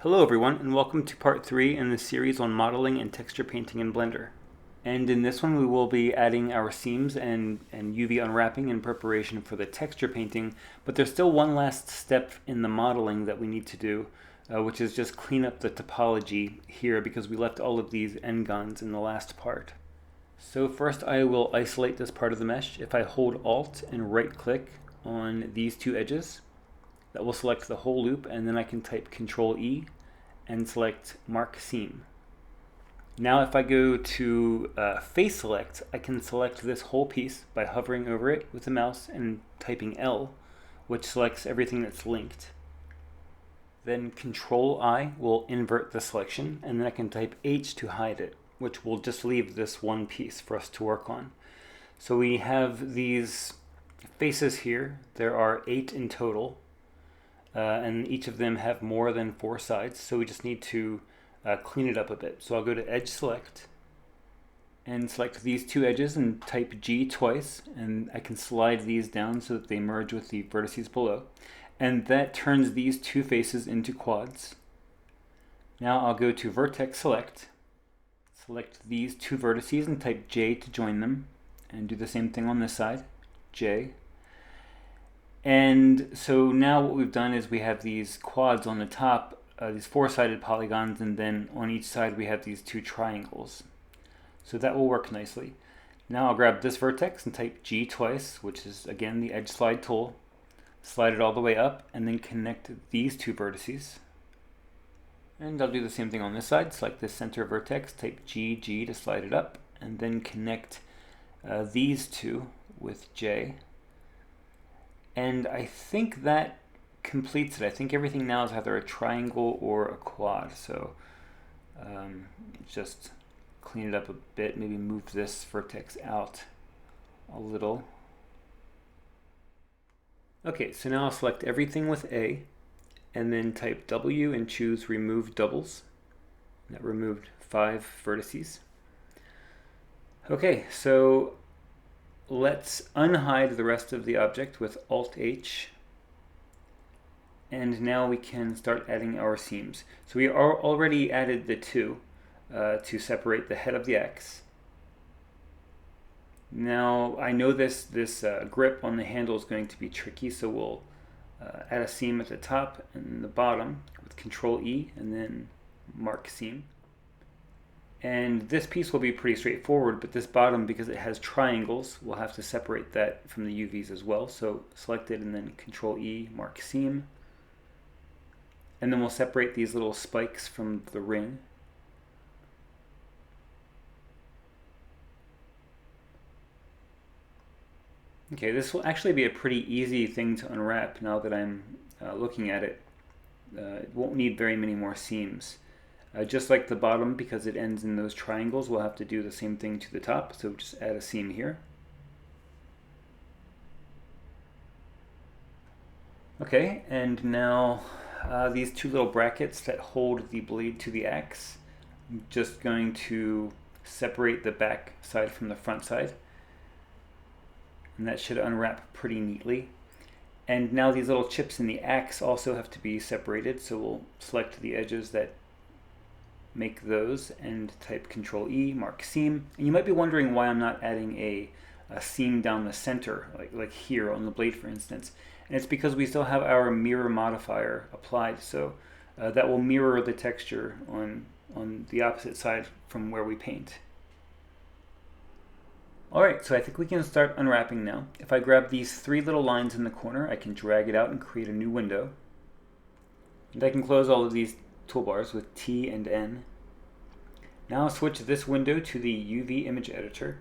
Hello everyone, and welcome to part 3 in the series on modeling and texture painting in Blender. And in this one we will be adding our seams and UV unwrapping in preparation for the texture painting, but there's still one last step in the modeling that we need to do, which is just clean up the topology here because we left all of these n-gons in the last part. So first I will isolate this part of the mesh. If I hold Alt and right click on these two edges, that will select the whole loop, and then I can type Control E and select Mark Seam. Now if I go to Face Select, I can select this whole piece by hovering over it with the mouse and typing L, which selects everything that's linked. Then Control I will invert the selection, and then I can type H to hide it, which will just leave this one piece for us to work on. So we have these faces here. There are 8 in total. And each of them have more than 4 sides, so we just need to clean it up a bit. So I'll go to Edge Select and select these two edges and type G twice, and I can slide these down so that they merge with the vertices below. And that turns these two faces into quads. Now I'll go to Vertex Select, select these two vertices and type J to join them, and do the same thing on this side, J. And so now what we've done is we have these quads on the top, these 4-sided polygons, and then on each side we have these 2 triangles. So that will work nicely. Now I'll grab this vertex and type G twice, which is again the edge slide tool, slide it all the way up, and then connect these 2 vertices. And I'll do the same thing on this side, select this center vertex, type G, G to slide it up, and then connect these 2 with J. And I think that completes it. I think everything now is either a triangle or a quad. So just clean it up a bit, maybe move this vertex out a little. Okay, so now I'll select everything with A, and then type W and choose Remove Doubles. That removed 5 vertices. Okay, so let's unhide the rest of the object with Alt-H, and now we can start adding our seams. So we already added the 2 to separate the head of the X. Now I know this grip on the handle is going to be tricky, so we'll add a seam at the top and the bottom with Control E and then Mark Seam. And this piece will be pretty straightforward, but this bottom, because it has triangles, we'll have to separate that from the UVs as well. So select it and then Control E, Mark Seam. And then we'll separate these little spikes from the ring. Okay, this will actually be a pretty easy thing to unwrap now that I'm looking at it. It won't need very many more seams. Just like the bottom, because it ends in those triangles, we'll have to do the same thing to the top, so just add a seam here. Okay, and now these 2 little brackets that hold the blade to the axe, I'm just going to separate the back side from the front side, and that should unwrap pretty neatly. And now these little chips in the axe also have to be separated, so we'll select the edges that make those and type Control E, Mark Seam. And you might be wondering why I'm not adding a seam down the center, like here on the blade, for instance. And it's because we still have our mirror modifier applied, so that will mirror the texture on the opposite side from where we paint. Alright, so I think we can start unwrapping now. If I grab these 3 little lines in the corner, I can drag it out and create a new window. And I can close all of these toolbars with T and N. Now I'll switch this window to the UV image editor.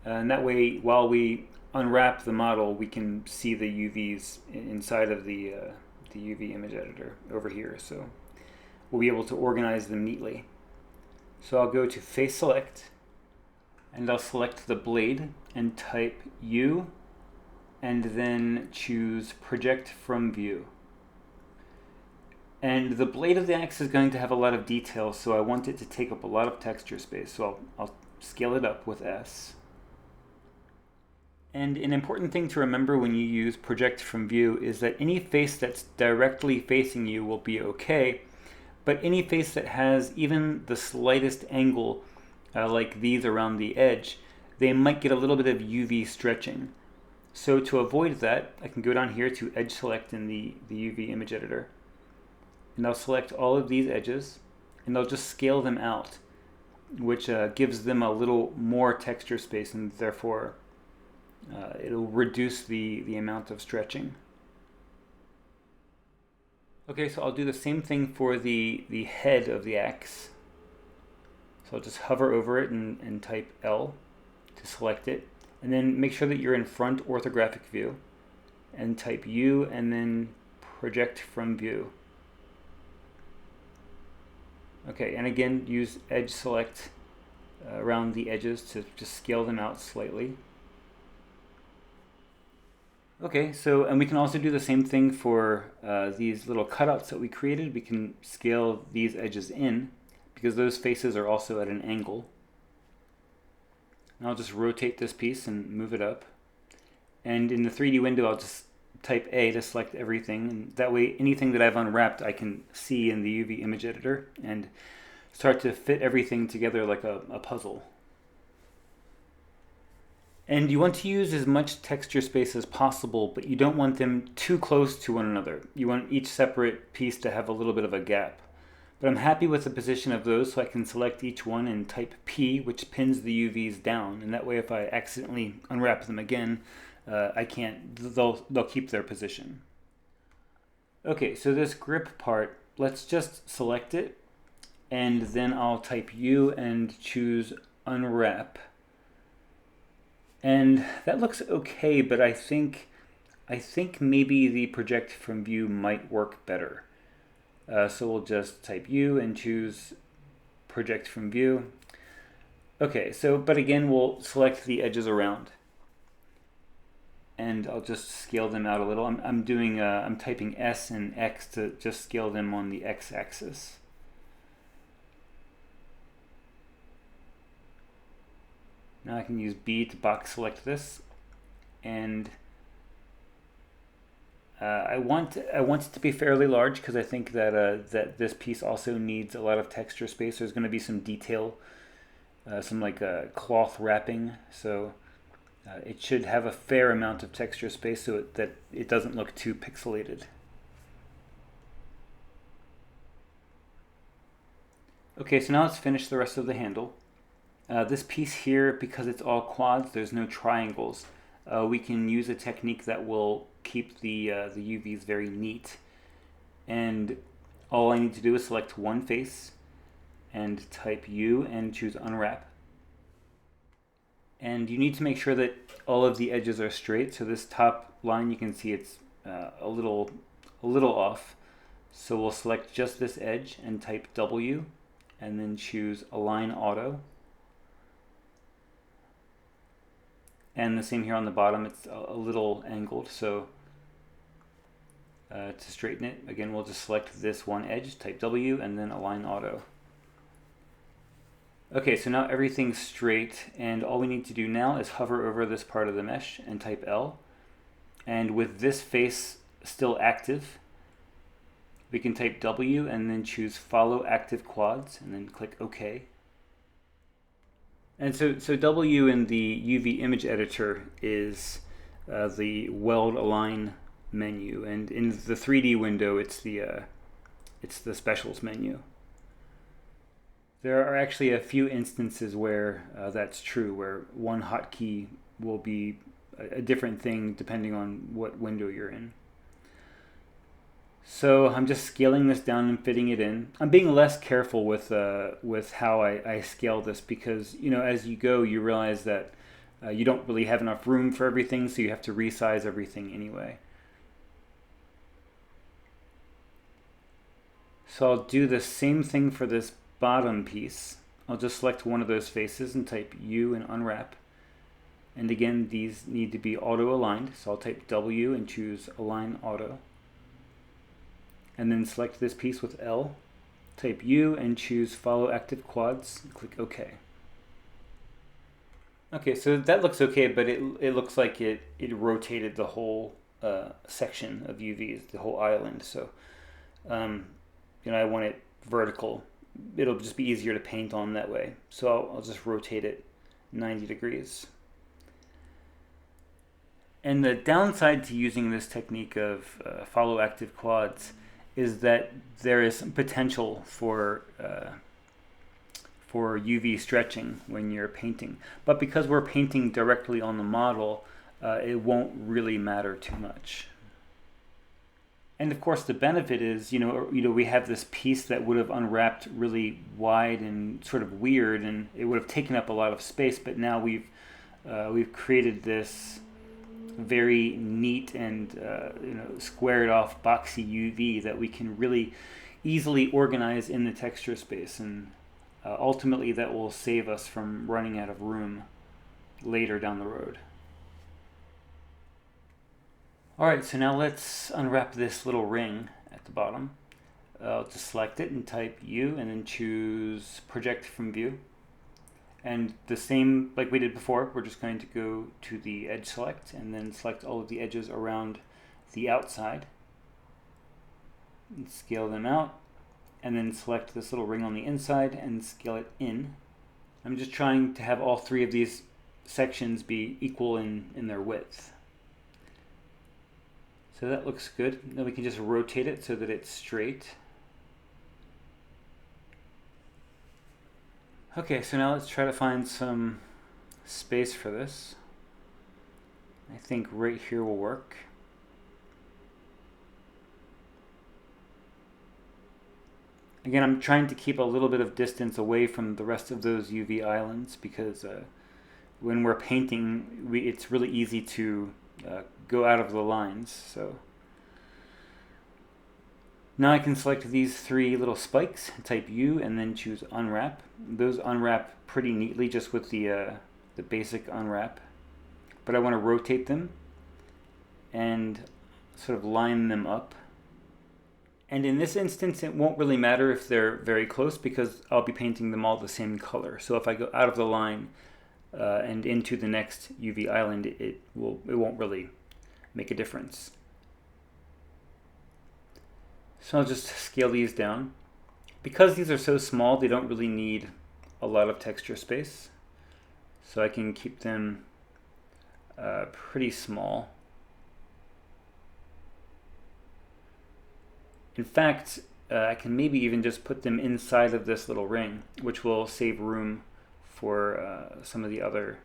And that way, while we unwrap the model, we can see the UVs inside of the UV image editor over here. So we'll be able to organize them neatly. So I'll go to Face Select, and I'll select the blade and type U, and then choose Project from View. And the blade of the axe is going to have a lot of detail, so I want it to take up a lot of texture space. So I'll scale it up with S. And an important thing to remember when you use project from view is that any face that's directly facing you will be okay, but any face that has even the slightest angle, like these around the edge, they might get a little bit of UV stretching. So to avoid that, I can go down here to Edge Select in the UV image editor, and I'll select all of these edges, and I'll just scale them out, which gives them a little more texture space, and therefore it'll reduce the amount of stretching. Okay, so I'll do the same thing for the head of the axe. So I'll just hover over it and type L to select it. And then make sure that you're in front orthographic view. And type U and then project from view. Okay, and again, use edge select around the edges to just scale them out slightly. Okay, so, and we can also do the same thing for these little cutouts that we created. We can scale these edges in because those faces are also at an angle. And I'll just rotate this piece and move it up. And in the 3D window, I'll just type A to select everything. And that way, anything that I've unwrapped, I can see in the UV image editor and start to fit everything together like a puzzle. And you want to use as much texture space as possible, but you don't want them too close to one another. You want each separate piece to have a little bit of a gap. But I'm happy with the position of those, so I can select each one and type P, which pins the UVs down. And that way, if I accidentally unwrap them again, I can't, they'll keep their position. Okay, so this grip part, let's just select it, and then I'll type U and choose unwrap. And that looks okay, but I think maybe the project from view might work better. So we'll just type U and choose project from view. Okay, so, but again, we'll select the edges around. And I'll just scale them out a little. I'm typing S and X to just scale them on the X axis. Now I can use B to box select this, and I want it to be fairly large because I think that that this piece also needs a lot of texture space. There's going to be some detail, some like cloth wrapping, so it should have a fair amount of texture space so that it doesn't look too pixelated. Okay, so now let's finish the rest of the handle. This piece here, because it's all quads, there's no triangles. We can use a technique that will keep the UVs very neat. And all I need to do is select one face and type U and choose unwrap. And you need to make sure that all of the edges are straight. So this top line, you can see it's a little off. So we'll select just this edge and type W and then choose Align Auto. And the same here on the bottom, it's a little angled, so to straighten it, again, we'll just select this one edge, type W, and then Align Auto. Okay, so now everything's straight, and all we need to do now is hover over this part of the mesh and type L. And with this face still active, we can type W and then choose Follow Active Quads, and then click OK. And so W in the UV image editor is the weld align menu, and in the 3D window it's the specials menu. There are actually a few instances where that's true, where one hotkey will be a different thing depending on what window you're in. So I'm just scaling this down and fitting it in. I'm being less careful with how I scale this because, you know, as you go, you realize that you don't really have enough room for everything, so you have to resize everything anyway. So I'll do the same thing for this bottom piece. I'll just select one of those faces and type U and unwrap. And again, these need to be auto aligned, so I'll type W and choose Align Auto. And then select this piece with L, type U and choose Follow Active Quads, and click OK. Okay, so that looks okay, but it looks like it rotated the whole section of UVs, the whole island. So um, I want it vertical. It'll just be easier to paint on that way. So I'll just rotate it 90 degrees. And the downside to using this technique of follow active quads is that there is some potential for UV stretching when you're painting. But because we're painting directly on the model, it won't really matter too much. And of course, the benefit is, we have this piece that would have unwrapped really wide and sort of weird, and it would have taken up a lot of space. But now we've created this very neat and squared off boxy UV that we can really easily organize in the texture space, and ultimately that will save us from running out of room later down the road. Alright, so now let's unwrap this little ring at the bottom. I'll just select it and type U and then choose Project from View. And the same like we did before, we're just going to go to the edge select and then select all of the edges around the outside and scale them out, and then select this little ring on the inside and scale it in. I'm just trying to have all three of these sections be equal in their width. So that looks good. Now we can just rotate it so that it's straight. Okay, so now let's try to find some space for this. I think right here will work. Again, I'm trying to keep a little bit of distance away from the rest of those UV islands because when we're painting, it's really easy to go out of the lines. So now I can select these three little spikes, type U, and then choose Unwrap. Those unwrap pretty neatly just with the basic unwrap, but I want to rotate them and sort of line them up. And in this instance, it won't really matter if they're very close because I'll be painting them all the same color. So if I go out of the line and into the next UV island, it won't really make a difference. So I'll just scale these down. Because these are so small, they don't really need a lot of texture space. So I can keep them pretty small. In fact, I can maybe even just put them inside of this little ring, which will save room for some of the other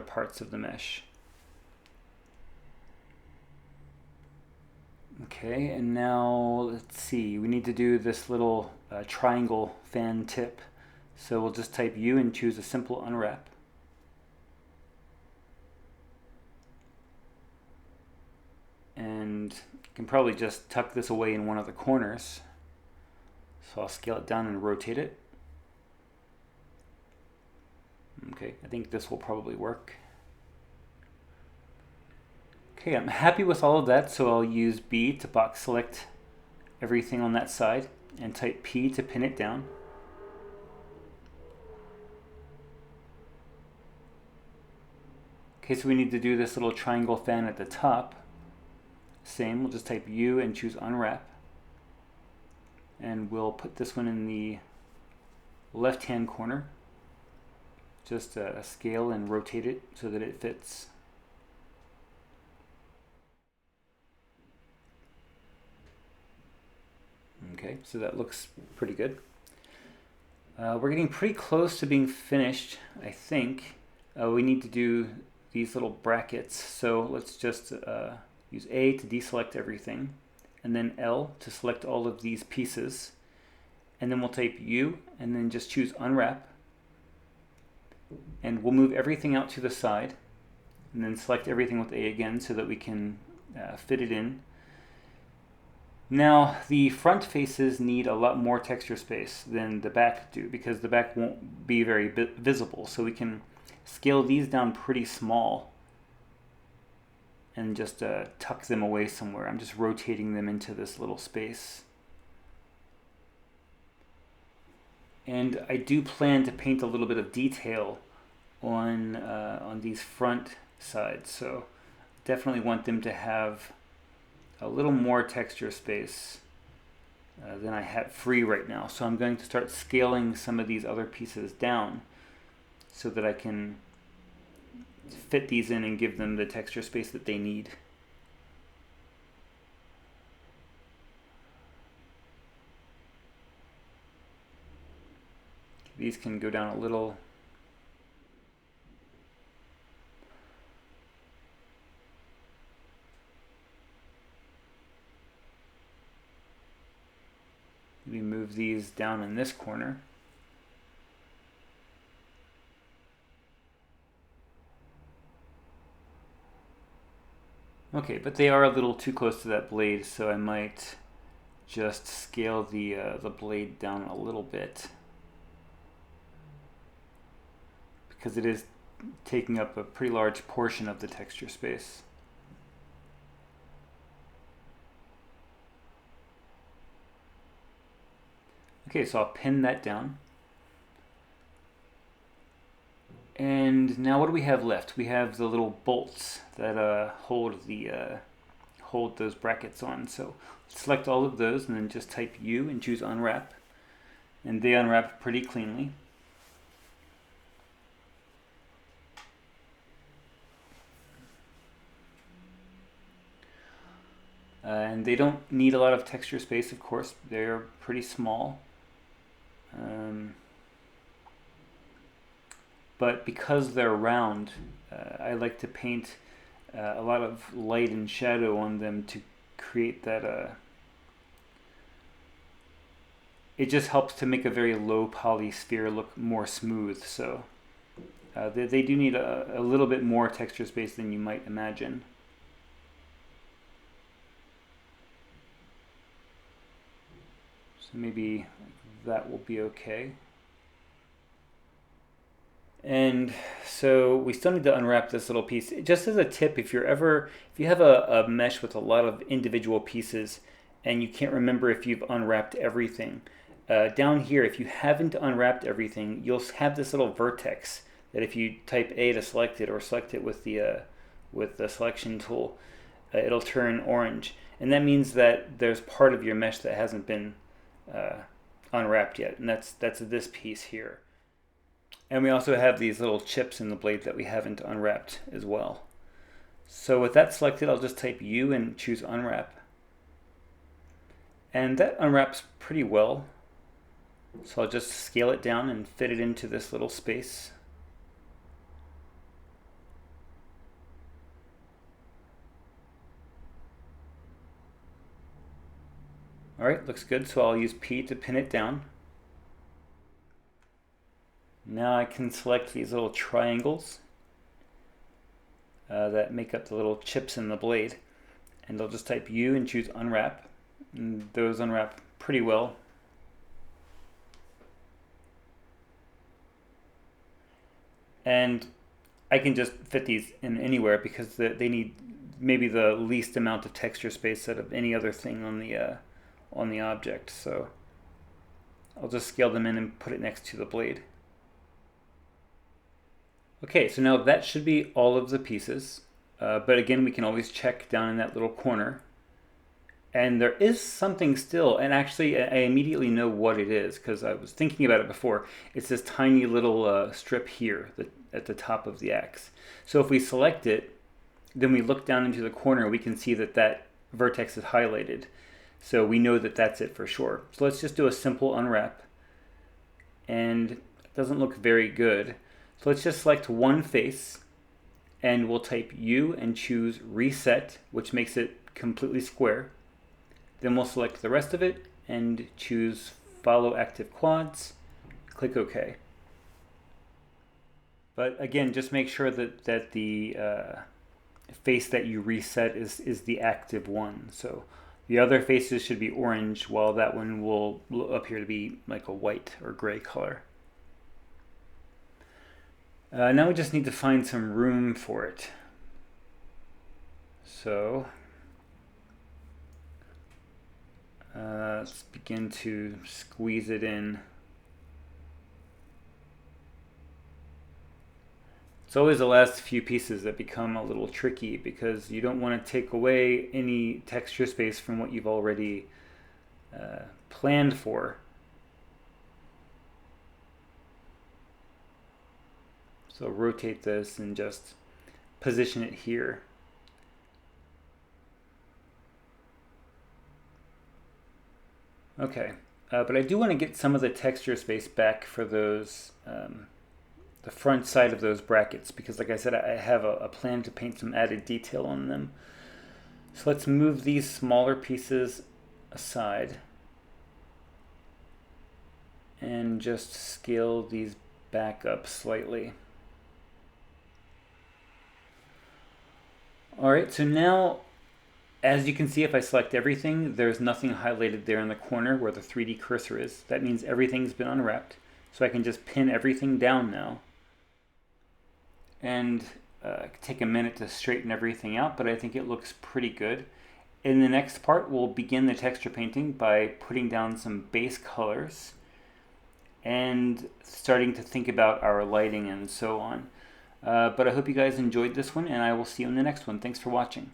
parts of the mesh. Okay, and now let's see, we need to do this little triangle fan tip. So we'll just type U and choose a simple unwrap. And you can probably just tuck this away in one of the corners. So I'll scale it down and rotate it. Okay, I think this will probably work. Okay, I'm happy with all of that, so I'll use B to box select everything on that side and type P to pin it down. Okay, so we need to do this little triangle fan at the top. Same, we'll just type U and choose Unwrap. And we'll put this one in the left-hand corner. Just scale and rotate it so that it fits. Okay, so that looks pretty good. We're getting pretty close to being finished, I think. We need to do these little brackets, so let's just use A to deselect everything, and then L to select all of these pieces, and then we'll type U, and then just choose Unwrap, and we'll move everything out to the side, and then select everything with A again so that we can fit it in. Now, the front faces need a lot more texture space than the back do because the back won't be very visible. So we can scale these down pretty small and just tuck them away somewhere. I'm just rotating them into this little space. And I do plan to paint a little bit of detail on these front sides. So definitely want them to have a little more texture space than I have free right now. So I'm going to start scaling some of these other pieces down so that I can fit these in and give them the texture space that they need. These can go down a little. We move these down in this corner. Okay, but they are a little too close to that blade, so I might just scale the blade down a little bit, because it is taking up a pretty large portion of the texture space. Okay, so I'll pin that down. And now what do we have left? We have the little bolts that hold those brackets on. So select all of those and then just type U and choose unwrap. And they unwrap pretty cleanly. And they don't need a lot of texture space, of course. They're pretty small. But because they're round, I like to paint a lot of light and shadow on them to create that. It just helps to make a very low poly sphere look more smooth. So they do need a little bit more texture space than you might imagine. So maybe that will be okay. And so we still need to unwrap this little piece. Just as a tip, if you have a mesh with a lot of individual pieces and you can't remember if you've unwrapped everything, down here, if you haven't unwrapped everything, you'll have this little vertex that if you type A to select it or select it with the selection tool, it'll turn orange. And that means that there's part of your mesh that hasn't been unwrapped yet, and that's this piece here. And we also have these little chips in the blade that we haven't unwrapped as well. So with that selected, I'll just type U and choose unwrap. And that unwraps pretty well. So I'll just scale it down and fit it into this little space. All right, looks good. So I'll use P to pin it down. Now I can select these little triangles that make up the little chips in the blade. And I'll just type U and choose unwrap. And those unwrap pretty well. And I can just fit these in anywhere because they need maybe the least amount of texture space out of any other thing on the object. So I'll just scale them in and put it next to the blade. Okay, so now that should be all of the pieces, but again, we can always check down in that little corner. And there is something still, and actually I immediately know what it is because I was thinking about it before. It's this tiny little strip here at the top of the axe. So if we select it, then we look down into the corner, we can see that vertex is highlighted. So we know that that's it for sure. So let's just do a simple unwrap. And it doesn't look very good. So let's just select one face and we'll type U and choose reset, which makes it completely square. Then we'll select the rest of it and choose follow active quads, click OK. But again, just make sure that the face that you reset is the active one. So the other faces should be orange, while that one will appear to be like a white or gray color. Now we just need to find some room for it. So let's begin to squeeze it in. It's always the last few pieces that become a little tricky because you don't want to take away any texture space from what you've already planned for. So rotate this and just position it here. Okay, but I do want to get some of the texture space back for those, the front side of those brackets, because like I said, I have a plan to paint some added detail on them. So let's move these smaller pieces aside and just scale these back up slightly. Alright, so now, as you can see, if I select everything, there's nothing highlighted there in the corner where the 3D cursor is. That means everything's been unwrapped. So I can just pin everything down now and take a minute to straighten everything out, but I think it looks pretty good. In the next part, we'll begin the texture painting by putting down some base colors and starting to think about our lighting and so on. But I hope you guys enjoyed this one, and I will see you in the next one. Thanks for watching.